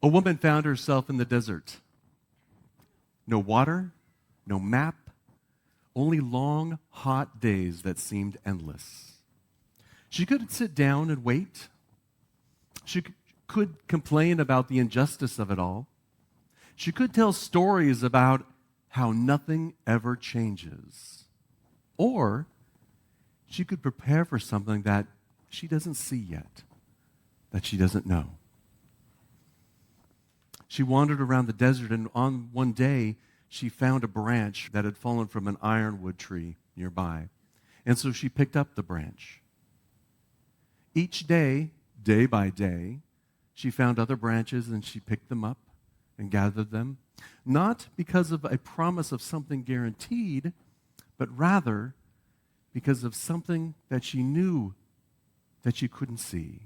A woman found herself in the desert. No water, no map, only long, hot days that seemed endless. She could sit down and wait. She could complain about the injustice of it all. She could tell stories about how nothing ever changes. Or she could prepare for something that she doesn't see yet, that she doesn't know. She wandered around the desert, and on one day, she found a branch that had fallen from an ironwood tree nearby. And so she picked up the branch. Each day, day by day, she found other branches and she picked them up and gathered them, not because of a promise of something guaranteed, but rather because of something that she knew that she couldn't see.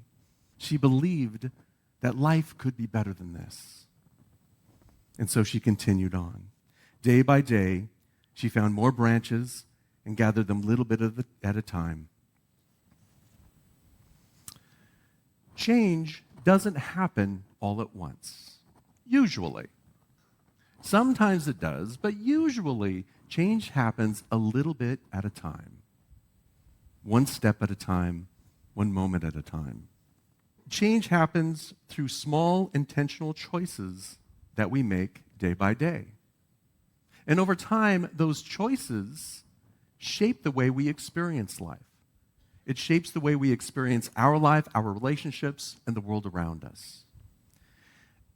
She believed that life could be better than this. And so she continued on. Day by day, she found more branches and gathered them little bit at a time. Change doesn't happen all at once, usually. Sometimes it does, but usually change happens a little bit at a time. One step at a time, one moment at a time. Change happens through small intentional choices that we make day by day. And over time, those choices shape the way we experience life. It shapes the way we experience our life, our relationships, and the world around us.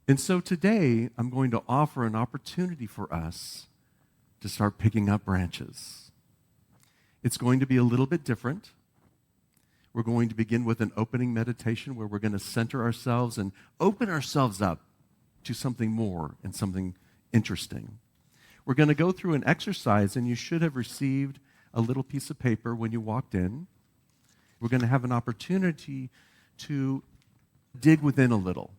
And so today, I'm going to offer an opportunity for us to start picking up branches. It's going to be a little bit different. We're going to begin with an opening meditation where we're going to center ourselves and open ourselves up to something more and something interesting. We're going to go through an exercise, and you should have received a little piece of paper when you walked in. We're going to have an opportunity to dig within a little.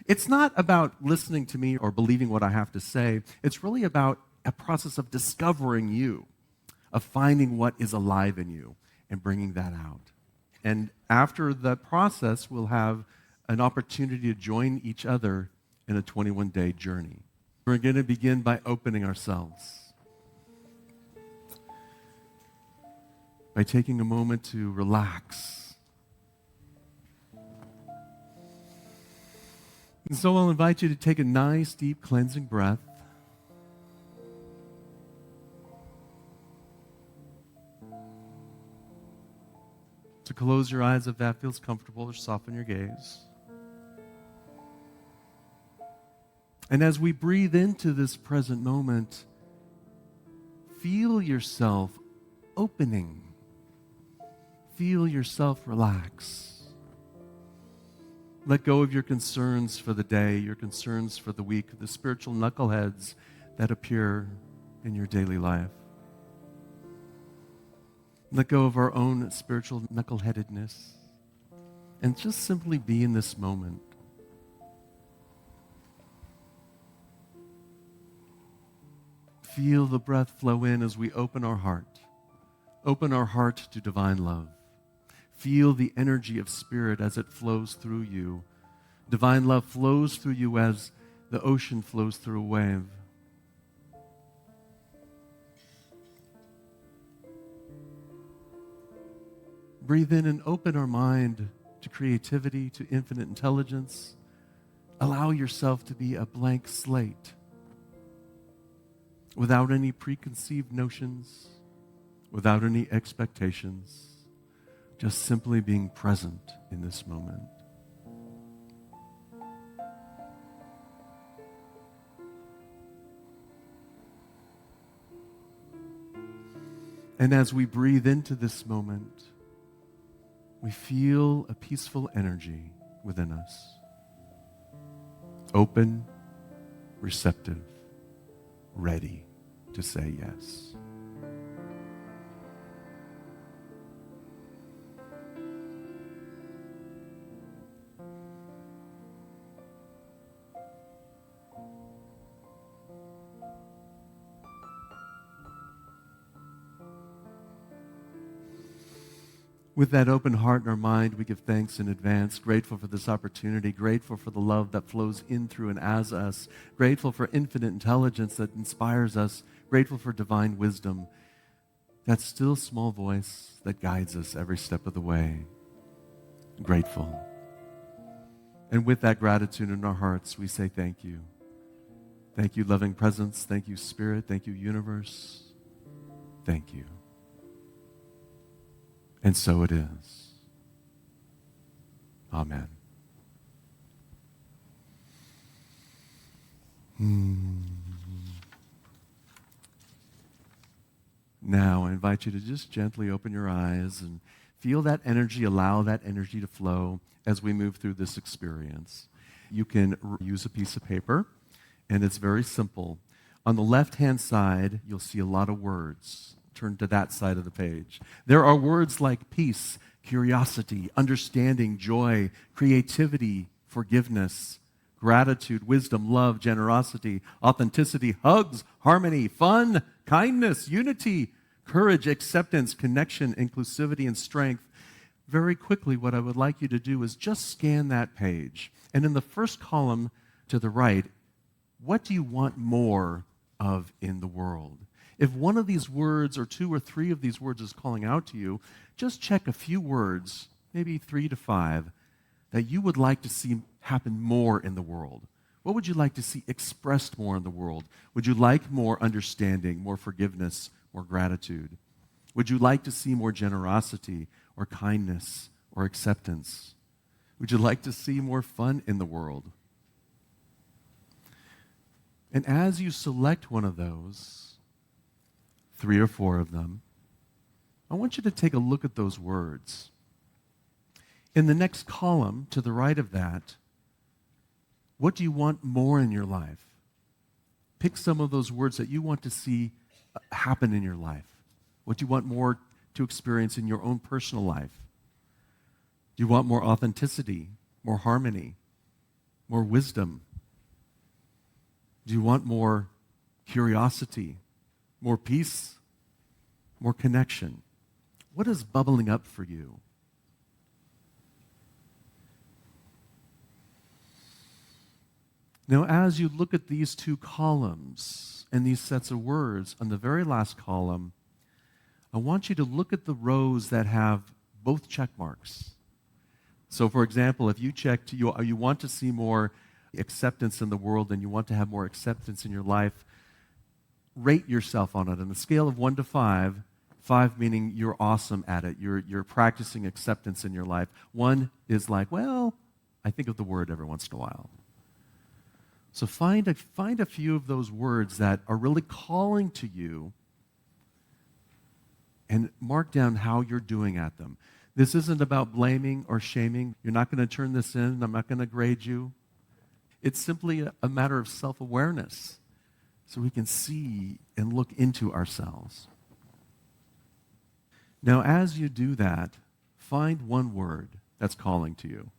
It's not about listening to me or believing what I have to say. It's really about a process of discovering you, of finding what is alive in you and bringing that out. And after the process, we'll have an opportunity to join each other in a 21-day journey. We're going to begin by opening ourselves, by taking a moment to relax. And so I'll invite you to take a nice, deep, cleansing breath. To close your eyes if that feels comfortable, or soften your gaze. And as we breathe into this present moment, feel yourself opening. Feel yourself relax. Let go of your concerns for the day, your concerns for the week, the spiritual knuckleheads that appear in your daily life. Let go of our own spiritual knuckleheadedness and just simply be in this moment. Feel the breath flow in as we open our heart. Open our heart to divine love. Feel the energy of spirit as it flows through you. Divine love flows through you as the ocean flows through a wave. Breathe in and open our mind to creativity, to infinite intelligence. Allow yourself to be a blank slate, without any preconceived notions, without any expectations, just simply being present in this moment. And as we breathe into this moment, we feel a peaceful energy within us. Open, receptive, ready to say yes. With that open heart in our mind, we give thanks in advance, grateful for this opportunity, grateful for the love that flows in, through, and as us, grateful for infinite intelligence that inspires us, grateful for divine wisdom, that still small voice that guides us every step of the way. Grateful. And with that gratitude in our hearts, we say thank you. Thank you, loving presence. Thank you, Spirit. Thank you, universe. Thank you. And so it is. Amen. Now, I invite you to just gently open your eyes and feel that energy, allow that energy to flow as we move through this experience. You can use a piece of paper, and it's very simple. On the left-hand side, you'll see a lot of words. Turn to that side of the page. There are words like peace, curiosity, understanding, joy, creativity, forgiveness, gratitude, wisdom, love, generosity, authenticity, hugs, harmony, fun, kindness, unity, courage, acceptance, connection, inclusivity, and strength. Very quickly, what I would like you to do is just scan that page. And in the first column to the right, what do you want more of in the world? If one of these words or two or three of these words is calling out to you, just check a few words, maybe 3 to 5, that you would like to see happen more in the world. What would you like to see expressed more in the world? Would you like more understanding, more forgiveness, more gratitude? Would you like to see more generosity or kindness or acceptance? Would you like to see more fun in the world? And as you select one of those, 3 or 4 of them, I want you to take a look at those words. In the next column to the right of that, what do you want more in your life? Pick some of those words that you want to see happen in your life. What do you want more to experience in your own personal life? Do you want more authenticity, more harmony, more wisdom? Do you want more curiosity, more peace, more connection? What is bubbling up for you? Now, as you look at these 2 columns and these sets of words, on the very last column, I want you to look at the rows that have both check marks. So, for example, if you checked, you want to see more acceptance in the world and you want to have more acceptance in your life, rate yourself on it on a scale of 1 to 5, 5 meaning you're awesome at it, you're practicing acceptance in your life. 1 is like, well, I think of the word every once in a while. So find a few of those words that are really calling to you and mark down how you're doing at them. This isn't about blaming or shaming. You're not going to turn this in. I'm not going to grade you. It's simply a matter of self-awareness so we can see and look into ourselves. Now, as you do that, find one word that's calling to you.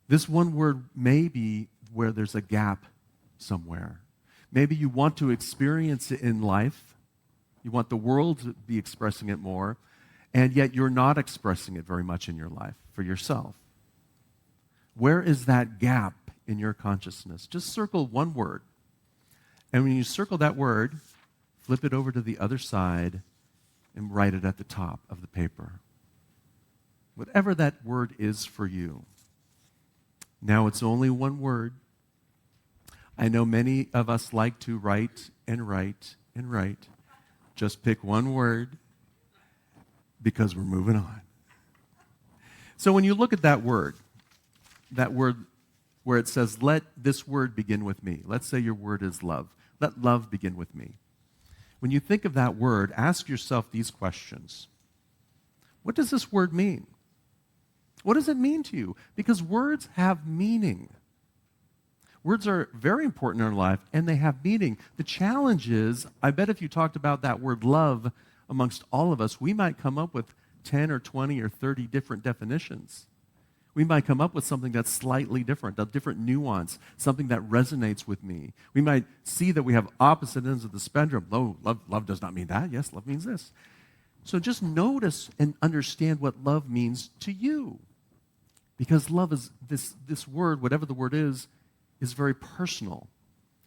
This one word may be where there's a gap somewhere. Maybe you want to experience it in life. You want the world to be expressing it more, and yet you're not expressing it very much in your life for yourself. Where is that gap in your consciousness? Just circle one word. And when you circle that word, flip it over to the other side and write it at the top of the paper. Whatever that word is for you. Now it's only one word. I know many of us like to write and write and write. Just pick one word because we're moving on. So when you look at that word where it says, let this word begin with me. Let's say your word is love. Let love begin with me. When you think of that word, ask yourself these questions. What does this word mean? What does it mean to you? Because words have meaning. Words are very important in our life, and they have meaning. The challenge is, I bet if you talked about that word love amongst all of us, we might come up with 10 or 20 or 30 different definitions. We might come up with something that's slightly different, a different nuance, something that resonates with me. We might see that we have opposite ends of the spectrum. Oh, love does not mean that. Yes, love means this. So just notice and understand what love means to you. Because love is this word, whatever the word is very personal.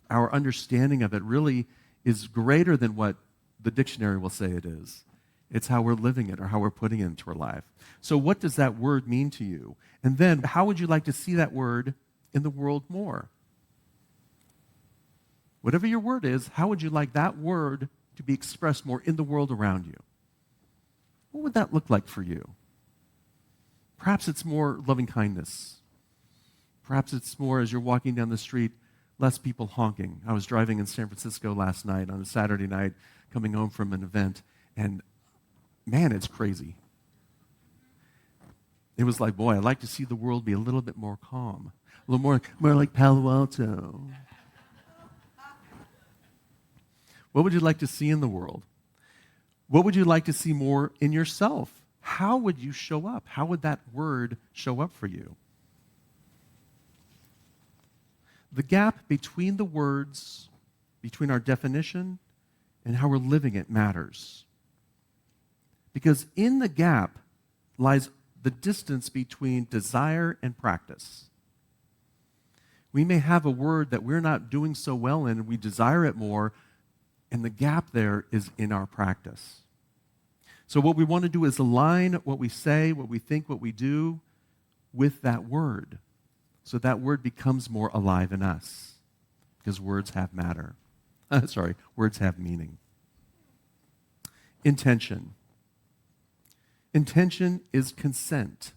Our understanding of it really is greater than what the dictionary will say it is. It's how we're living it or how we're putting it into our life. So what does that word mean to you? And then how would you like to see that word in the world more? Whatever your word is, how would you like that word to be expressed more in the world around you? What would that look like for you? Perhaps it's more loving kindness. Perhaps it's more, as you're walking down the street, less people honking. I was driving in San Francisco last night on a Saturday night, coming home from an event, and man, it's crazy. It was like, boy, I'd like to see the world be a little bit more calm, a little more like Palo Alto. What would you like to see in the world? What would you like to see more in yourself? How would you show up? How would that word show up for you? The gap between the words, between our definition and how we're living it matters. Because in the gap lies the distance between desire and practice. We may have a word that we're not doing so well in, and we desire it more, and the gap there is in our practice. So what we want to do is align what we say, what we think, what we do with that word. So that word becomes more alive in us. Because words have matter. Words have meaning. Intention. Intention is consent.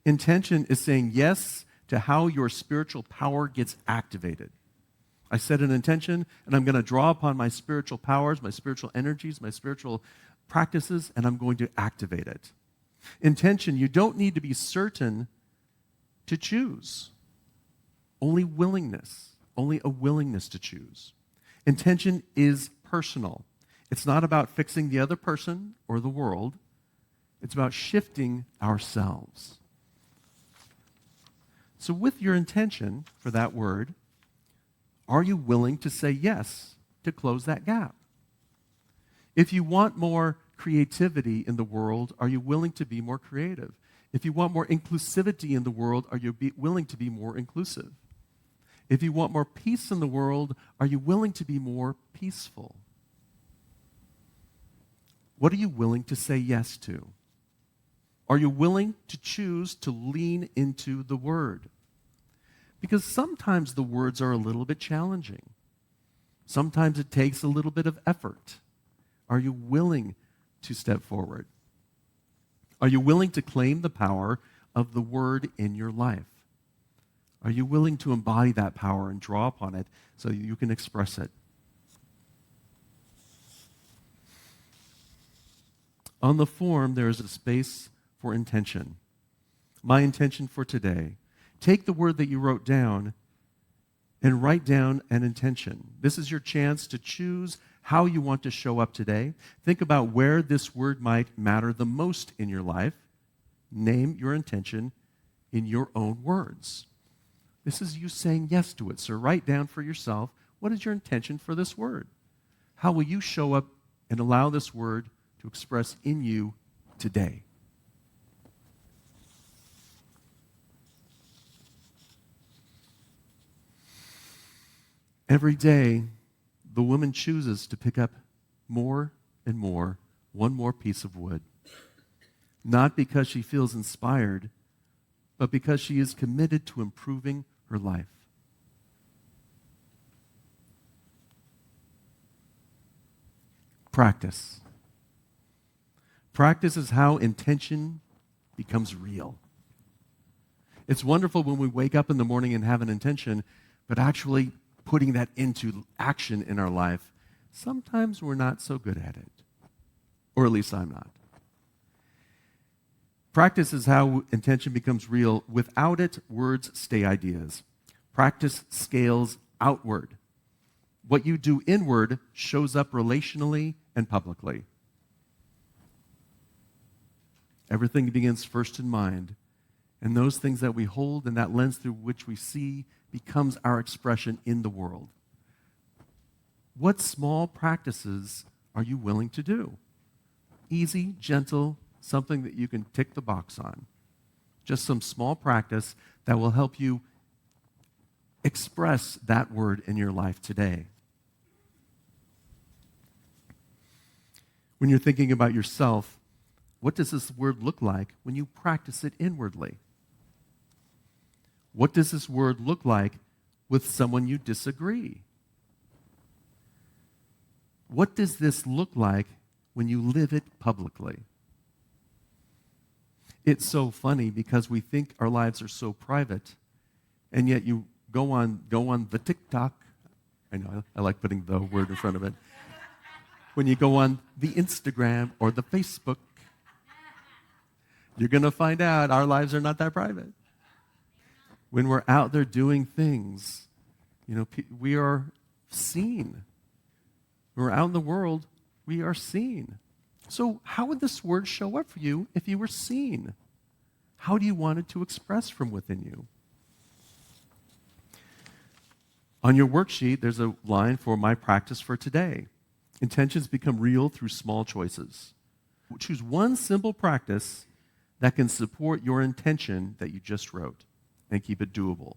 Intention is saying yes to how your spiritual power gets activated. I set an intention, and I'm going to draw upon my spiritual powers, my spiritual energies, my spiritual practices, and I'm going to activate it. Intention, you don't need to be certain to choose. Only willingness, only a willingness to choose. Intention is personal. It's not about fixing the other person or the world. It's about shifting ourselves. So with your intention for that word, are you willing to say yes to close that gap? If you want more creativity in the world, are you willing to be more creative? If you want more inclusivity in the world, are you willing to be more inclusive? If you want more peace in the world, are you willing to be more peaceful? What are you willing to say yes to? Are you willing to choose to lean into the word? Because sometimes the words are a little bit challenging. Sometimes it takes a little bit of effort. Are you willing to step forward? Are you willing to claim the power of the word in your life? Are you willing to embody that power and draw upon it so you can express it? On the form, there is a space for intention. My intention for today. Take the word that you wrote down and write down an intention. This is your chance to choose how you want to show up today. Think about where this word might matter the most in your life. Name your intention in your own words. This is you saying yes to it. So write down for yourself, what is your intention for this word? How will you show up and allow this word to express in you today? Every day, the woman chooses to pick up more and more, one more piece of wood. Not because she feels inspired, but because she is committed to improving her life. Practice. Practice is how intention becomes real. It's wonderful when we wake up in the morning and have an intention, but actually putting that into action in our life, sometimes we're not so good at it. Or at least I'm not. Practice is how intention becomes real. Without it, words stay ideas. Practice scales outward. What you do inward shows up relationally and publicly. Everything begins first in mind. And those things that we hold and that lens through which we see becomes our expression in the world. What small practices are you willing to do? easy, gentle, something that you can tick the box on. Just some small practice that will help you express that word in your life today. When you're thinking about yourself, what does this word look like when you practice it inwardly? What does this word look like with someone you disagree? What does this look like when you live it publicly? It's so funny because we think our lives are so private, and yet you go on the TikTok. I know, I like putting the word in front of it. When you go on the Instagram or the Facebook, you're going to find out our lives are not that private. When we're out there doing things, we are seen. When we're out in the world, we are seen. So how would this word show up for you if you were seen? How do you want it to express from within you? On your worksheet, there's a line for my practice for today. Intentions become real through small choices. Choose one simple practice that can support your intention that you just wrote and keep it doable.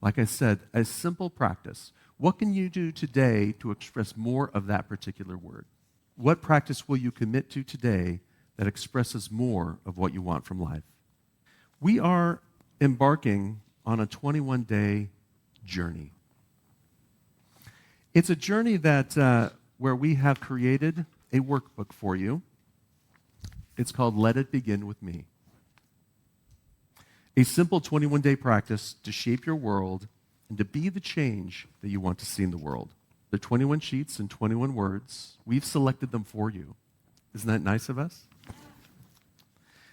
Like I said, a simple practice. What can you do today to express more of that particular word? What practice will you commit to today that expresses more of what you want from life? We are embarking on a 21-day journey. It's a journey that where we have created a workbook for you. It's called Let It Begin With Me. A simple 21-day practice to shape your world and to be the change that you want to see in the world. They're 21 sheets and 21 words. We've selected them for you. Isn't that nice of us?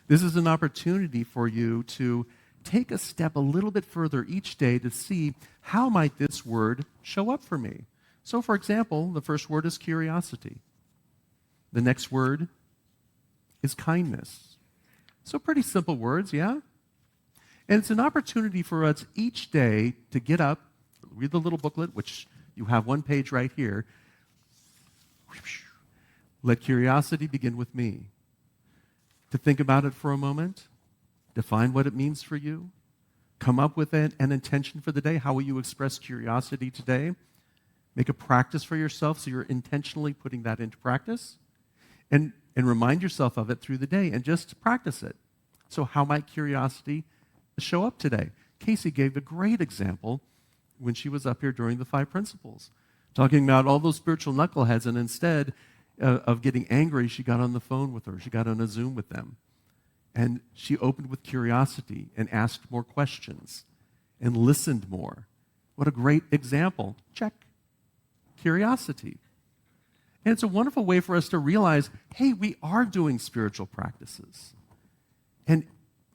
This is an opportunity for you to take a step a little bit further each day to see how might this word show up for me. So, for example, the first word is curiosity. The next word is kindness. So pretty simple words, yeah? And it's an opportunity for us each day to get up, read the little booklet, which you have one page right here. Let curiosity begin with me. To think about it for a moment, define what it means for you, come up with an intention for the day. How will you express curiosity today? Make a practice for yourself so you're intentionally putting that into practice. And remind yourself of it through the day and just practice it. So how might curiosity show up today? Casey gave a great example when she was up here during the 5 principles, talking about all those spiritual knuckleheads, and instead of getting angry, she got on the phone with her. She got on a Zoom with them. And she opened with curiosity and asked more questions and listened more. What a great example. Check. Curiosity. And it's a wonderful way for us to realize, hey, we are doing spiritual practices. And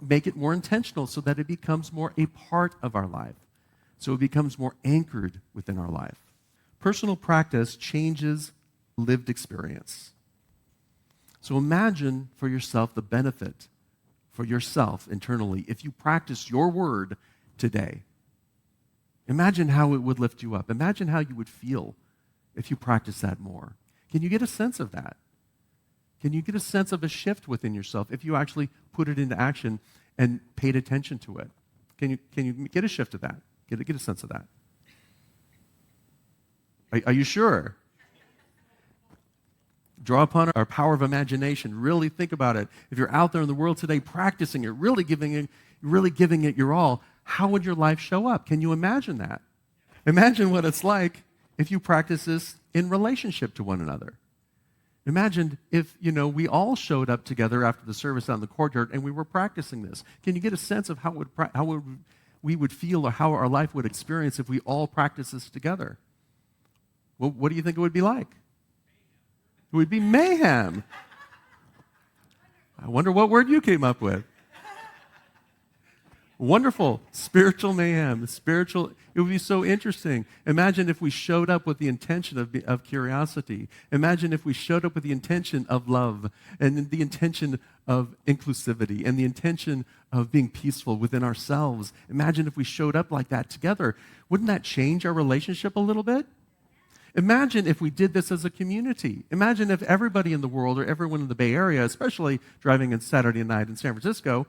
make it more intentional so that it becomes more a part of our life. So it becomes more anchored within our life. Personal practice changes lived experience. So imagine for yourself the benefit for yourself internally if you practice your word today. Imagine how it would lift you up. Imagine how you would feel if you practice that more. Can you get a sense of that? Can you get a sense of a shift within yourself if you actually put it into action and paid attention to it? Can you get a shift of that? Get a sense of that? Are you sure? Draw upon our power of imagination. Really think about it. If you're out there in the world today practicing it, really giving it your all, how would your life show up? Can you imagine that? Imagine what it's like if you practice this in relationship to one another. Imagine if, we all showed up together after the service out in the courtyard and we were practicing this. Can you get a sense of how we would feel or how our life would experience if we all practice this together? Well, what do you think it would be like? It would be mayhem. I wonder what word you came up with. Wonderful. Spiritual mayhem. It would be so interesting. Imagine if we showed up with the intention of curiosity. Imagine if we showed up with the intention of love and the intention of inclusivity and the intention of being peaceful within ourselves. Imagine if we showed up like that together. Wouldn't that change our relationship a little bit? Imagine if we did this as a community. Imagine if everybody in the world or everyone in the Bay Area, especially driving on Saturday night in San Francisco,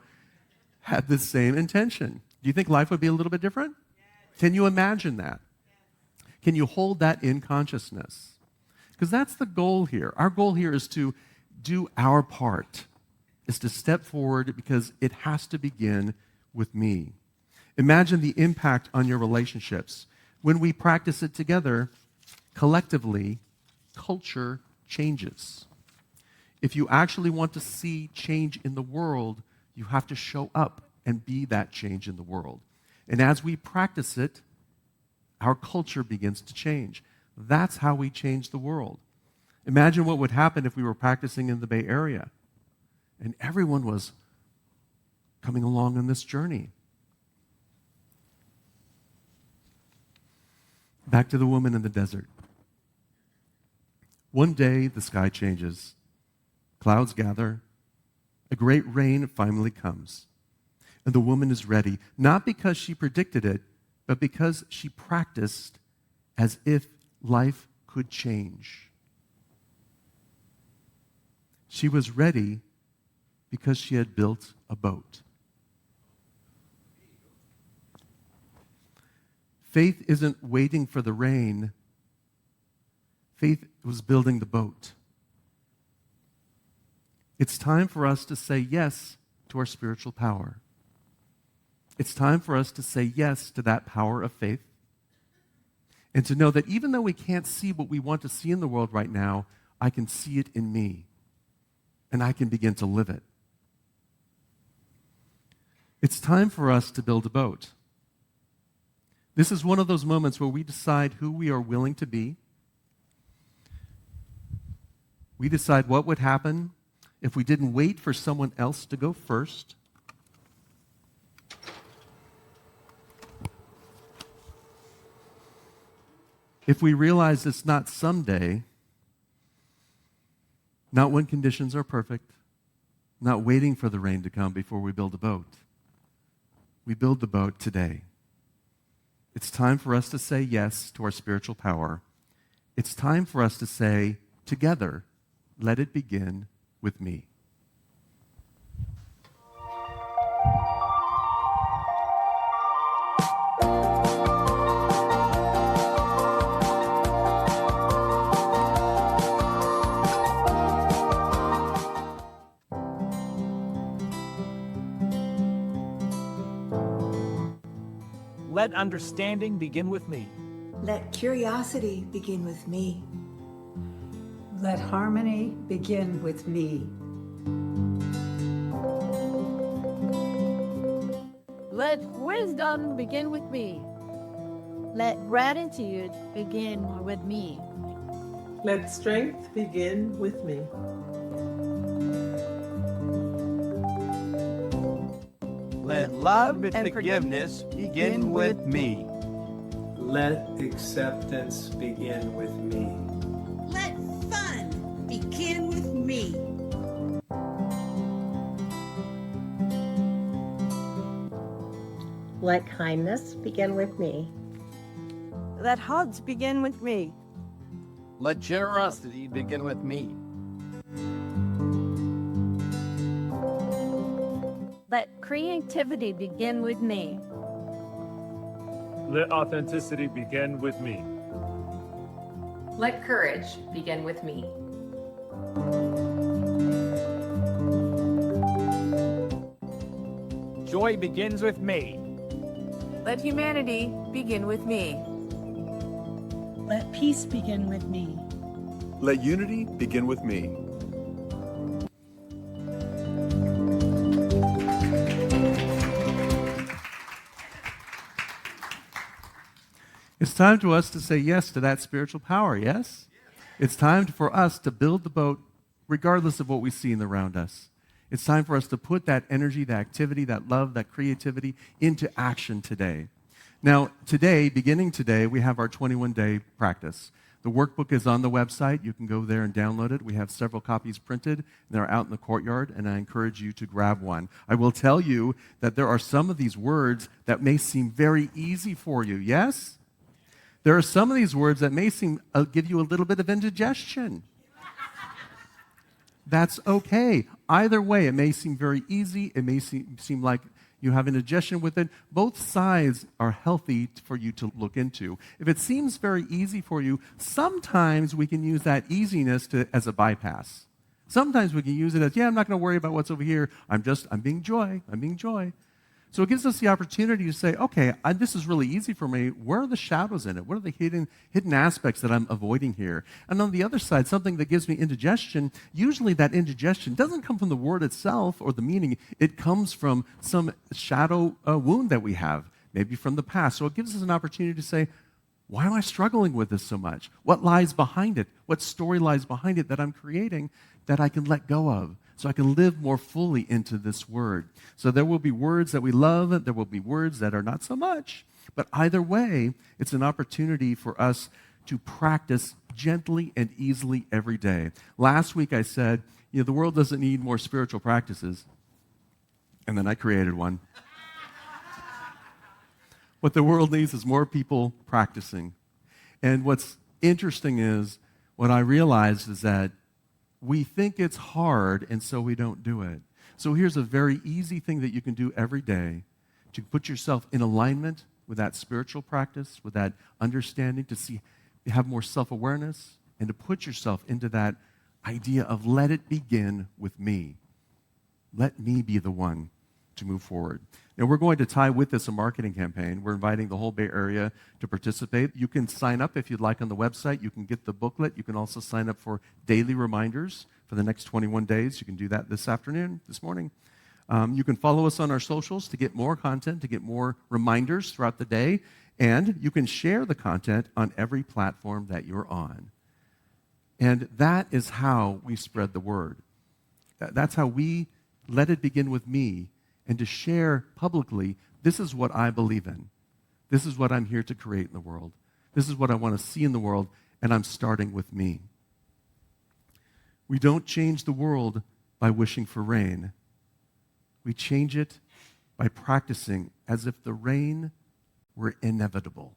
had the same intention. Do you think life would be a little bit different? Yes. Can you imagine that? Yes. Can you hold that in consciousness? Because that's the goal here. Our goal here is to do our part, is to step forward because it has to begin with me. Imagine the impact on your relationships. When we practice it together, collectively, culture changes. If you actually want to see change in the world, you have to show up and be that change in the world. And as we practice it, our culture begins to change. That's how we change the world. Imagine what would happen if we were practicing in the Bay Area and everyone was coming along on this journey. Back to the woman in the desert. One day, the sky changes. Clouds gather. A great rain finally comes. And the woman is ready, not because she predicted it, but because she practiced as if life could change. She was ready because she had built a boat. Faith isn't waiting for the rain. Faith was building the boat. It's time for us to say yes to our spiritual power. It's time for us to say yes to that power of faith and to know that even though we can't see what we want to see in the world right now, I can see it in me and I can begin to live it. It's time for us to build a boat. This is one of those moments where we decide who we are willing to be. We decide what would happen if we didn't wait for someone else to go first. If we realize it's not someday, not when conditions are perfect, not waiting for the rain to come before we build a boat. We build the boat today. It's time for us to say yes to our spiritual power. It's time for us to say, together, let it begin with me. Let understanding begin with me. Let curiosity begin with me. Let harmony begin with me. Let wisdom begin with me. Let gratitude begin with me. Let strength begin with me. Let love and forgiveness begin with me. Let acceptance begin with me. Let fun begin with me. Let kindness begin with me. Let hugs begin with me. Let generosity begin with me. Let creativity begin with me. Let authenticity begin with me. Let courage begin with me. Joy begins with me. Let humanity begin with me. Let peace begin with me. Let unity begin with me. It's time for us to say yes to that spiritual power, yes? It's time for us to build the boat regardless of what we see around us. It's time for us to put that energy, that activity, that love, that creativity into action today. Now, today, beginning today, we have our 21-day practice. The workbook is on the website. You can go there and download it. We have several copies printed. They're out in the courtyard, and I encourage you to grab one. I will tell you that there are some of these words that may seem very easy for you, yes? There are some of these words that may seem give you a little bit of indigestion. That's okay. Either way, it may seem very easy. It may seem like you have indigestion with it. Both sides are healthy for you to look into. If it seems very easy for you, sometimes we can use that easiness as a bypass. Sometimes we can use it as, yeah, I'm not going to worry about what's over here. I'm being joy. I'm being joy. So it gives us the opportunity to say, okay, this is really easy for me. Where are the shadows in it? What are the hidden aspects that I'm avoiding here? And on the other side, something that gives me indigestion, usually that indigestion doesn't come from the word itself or the meaning. It comes from some shadow wound that we have, maybe from the past. So it gives us an opportunity to say, why am I struggling with this so much? What lies behind it? What story lies behind it that I'm creating that I can let go of? So I can live more fully into this word. So there will be words that we love, there will be words that are not so much. But either way, it's an opportunity for us to practice gently and easily every day. Last week I said, the world doesn't need more spiritual practices. And then I created one. What the world needs is more people practicing. And what's interesting is, what I realized is that we think it's hard, and so we don't do it. So here's a very easy thing that you can do every day to put yourself in alignment with that spiritual practice, with that understanding, to have more self-awareness, and to put yourself into that idea of let it begin with me. Let me be the one to move forward. Now, we're going to tie with this a marketing campaign. We're inviting the whole Bay Area to participate. You can sign up if you'd like on the website. You can get the booklet. You can also sign up for daily reminders for the next 21 days. You can do that this morning. You can follow us on our socials to get more content, to get more reminders throughout the day. And you can share the content on every platform that you're on. And that is how we spread the word. That's how we let it begin with me, and to share publicly, this is what I believe in. This is what I'm here to create in the world. This is what I want to see in the world, and I'm starting with me. We don't change the world by wishing for rain. We change it by practicing as if the rain were inevitable.